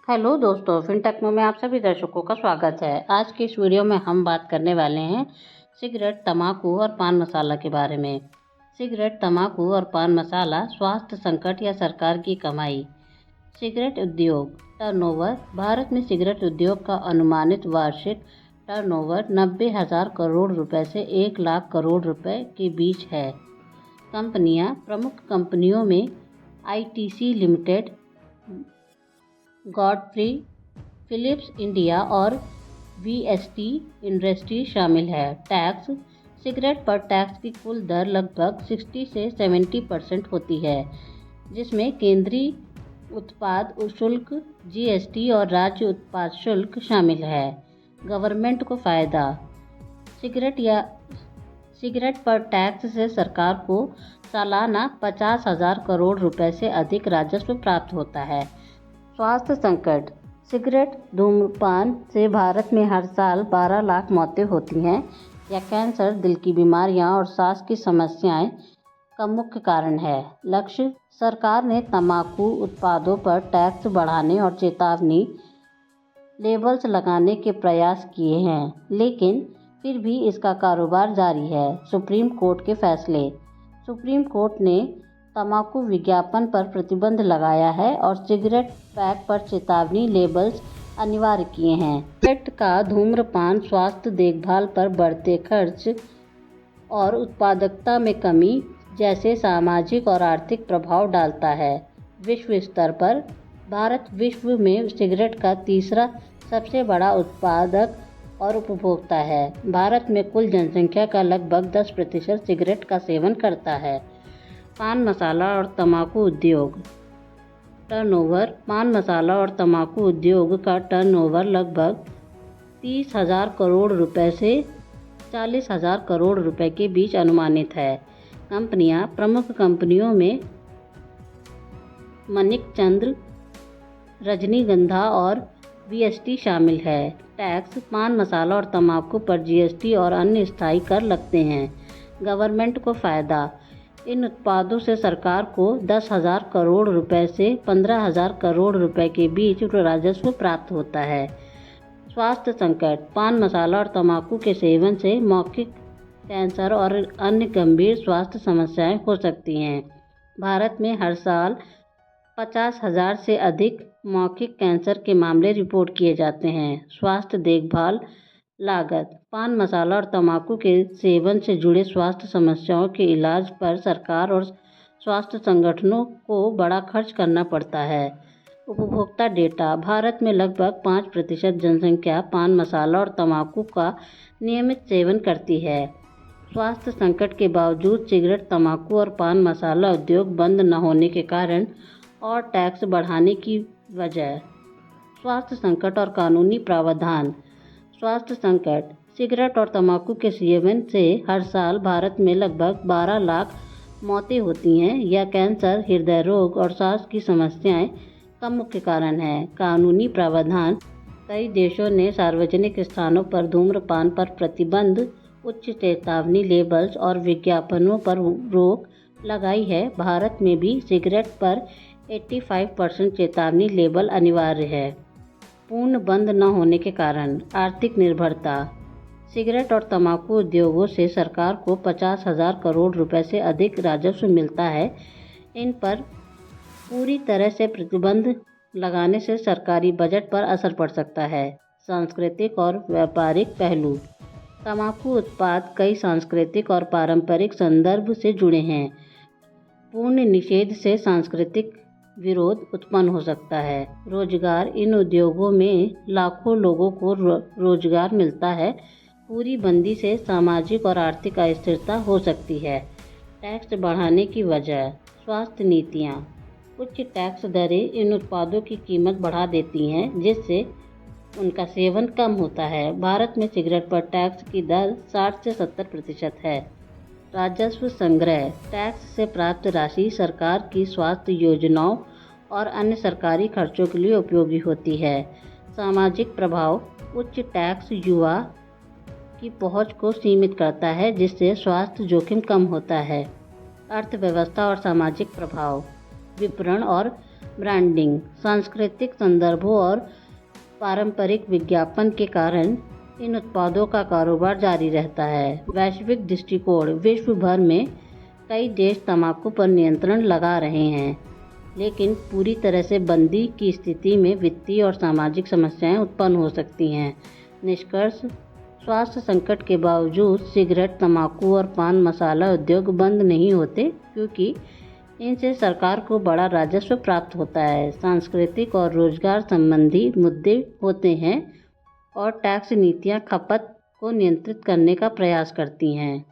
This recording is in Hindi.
हेलो दोस्तों, फिनटेक में आप सभी दर्शकों का स्वागत है। आज की इस वीडियो में हम बात करने वाले हैं सिगरेट, तंबाकू और पान मसाला के बारे में। सिगरेट, तंबाकू और पान मसाला, स्वास्थ्य संकट या सरकार की कमाई। सिगरेट उद्योग टर्नओवर। भारत में सिगरेट उद्योग का अनुमानित वार्षिक टर्नओवर 90,000 करोड़ रुपए से 1 लाख करोड़ रुपए के बीच है। कंपनियां, प्रमुख कंपनियों में ITC limited, Godfrey Phillips India और वीएसटी इंडस्ट्री शामिल है। टैक्स। सिगरेट पर टैक्स की कुल दर लगभग 60 से 70% होती है, जिसमें केंद्रीय उत्पाद शुल्क जीएसटी और राज्य उत्पाद शुल्क शामिल है। गवर्नमेंट को फ़ायदा। सिगरेट पर टैक्स से सरकार को सालाना 50,000 करोड़ रुपए से अधिक राजस्व प्राप्त होता है। स्वास्थ्य संकट। सिगरेट धूम्रपान से भारत में हर साल 12 लाख मौतें होती हैं। यह कैंसर, दिल की बीमारियां और सांस की समस्याएं का मुख्य कारण है। लक्ष्य। सरकार ने तंबाकू उत्पादों पर टैक्स बढ़ाने और चेतावनी लेबल्स लगाने के प्रयास किए हैं, लेकिन फिर भी इसका कारोबार जारी है। सुप्रीम कोर्ट के फैसले। सुप्रीम कोर्ट ने तंबाकू विज्ञापन पर प्रतिबंध लगाया है और सिगरेट पैक पर चेतावनी लेबल्स अनिवार्य किए हैं। सिगरेट का धूम्रपान स्वास्थ्य देखभाल पर बढ़ते खर्च और उत्पादकता में कमी जैसे सामाजिक और आर्थिक प्रभाव डालता है। विश्व स्तर पर भारत विश्व में सिगरेट का तीसरा सबसे बड़ा उत्पादक और उपभोक्ता है। भारत में कुल जनसंख्या का लगभग 10% सिगरेट का सेवन करता है। पान मसाला और तंबाकू उद्योग टर्नओवर। पान मसाला और तंबाकू उद्योग का टर्नओवर लगभग 30,000 करोड़ रुपए से 40,000 करोड़ रुपए के बीच अनुमानित है। कंपनियां, प्रमुख कंपनियों में मणिकचंद्र, रजनीगंधा और वीएसटी शामिल है। टैक्स। पान मसाला और तंबाकू पर जीएसटी और अन्य स्थायी कर लगते हैं। गवर्नमेंट को फ़ायदा। इन उत्पादों से सरकार को 10,000 करोड़ रुपए से 15,000 करोड़ रुपए के बीच राजस्व प्राप्त होता है। स्वास्थ्य संकट। पान मसाला और तंबाकू के सेवन से मौखिक कैंसर और अन्य गंभीर स्वास्थ्य समस्याएं हो सकती हैं। भारत में हर साल 50,000 से अधिक मौखिक कैंसर के मामले रिपोर्ट किए जाते हैं। स्वास्थ्य देखभाल लागत। पान मसाला और तंबाकू के सेवन से जुड़े स्वास्थ्य समस्याओं के इलाज पर सरकार और स्वास्थ्य संगठनों को बड़ा खर्च करना पड़ता है। उपभोक्ता डेटा। भारत में लगभग 5% जनसंख्या पान मसाला और तंबाकू का नियमित सेवन करती है। स्वास्थ्य संकट के बावजूद सिगरेट, तंबाकू और पान मसाला उद्योग बंद न होने के कारण और टैक्स बढ़ाने की वजह। स्वास्थ्य संकट और कानूनी प्रावधान। स्वास्थ्य संकट। सिगरेट और तंबाकू के सेवन से हर साल भारत में लगभग 12 लाख मौतें होती हैं। यह कैंसर, हृदय रोग और सांस की समस्याएं का मुख्य कारण है। कानूनी प्रावधान। कई देशों ने सार्वजनिक स्थानों पर धूम्रपान पर प्रतिबंध, उच्च चेतावनी लेबल्स और विज्ञापनों पर रोक लगाई है। भारत में भी सिगरेट पर 85% चेतावनी लेबल अनिवार्य है। पूर्ण बंद न होने के कारण। आर्थिक निर्भरता। सिगरेट और तंबाकू उद्योगों से सरकार को 50,000 करोड़ रुपए से अधिक राजस्व मिलता है। इन पर पूरी तरह से प्रतिबंध लगाने से सरकारी बजट पर असर पड़ सकता है। सांस्कृतिक और व्यापारिक पहलू। तंबाकू उत्पाद कई सांस्कृतिक और पारंपरिक संदर्भ से जुड़े हैं। पूर्ण निषेध से सांस्कृतिक विरोध उत्पन्न हो सकता है। रोजगार। इन उद्योगों में लाखों लोगों को रोजगार मिलता है। पूरी बंदी से सामाजिक और आर्थिक अस्थिरता हो सकती है। टैक्स बढ़ाने की वजह। स्वास्थ्य नीतियाँ। उच्च टैक्स दरें इन उत्पादों की कीमत बढ़ा देती हैं, जिससे उनका सेवन कम होता है। भारत में सिगरेट पर टैक्स की दर 60 से 70% है। राजस्व संग्रह। टैक्स से प्राप्त राशि सरकार की स्वास्थ्य योजनाओं और अन्य सरकारी खर्चों के लिए उपयोगी होती है। सामाजिक प्रभाव। उच्च टैक्स युवा की पहुंच को सीमित करता है, जिससे स्वास्थ्य जोखिम कम होता है। अर्थव्यवस्था और सामाजिक प्रभाव। विपणन और ब्रांडिंग, सांस्कृतिक संदर्भों और पारंपरिक विज्ञापन के कारण इन उत्पादों का कारोबार जारी रहता है। वैश्विक दृष्टिकोण, विश्व भर में कई देश तंबाकू पर नियंत्रण लगा रहे हैं, लेकिन पूरी तरह से बंदी की स्थिति में वित्तीय और सामाजिक समस्याएं उत्पन्न हो सकती हैं। निष्कर्ष, स्वास्थ्य संकट के बावजूद सिगरेट, तंबाकू और पान मसाला उद्योग बंद नहीं होते, क्योंकि इनसे सरकार को बड़ा राजस्व प्राप्त होता है, सांस्कृतिक और रोजगार संबंधी मुद्दे होते हैं और टैक्स नीतियां खपत को नियंत्रित करने का प्रयास करती हैं।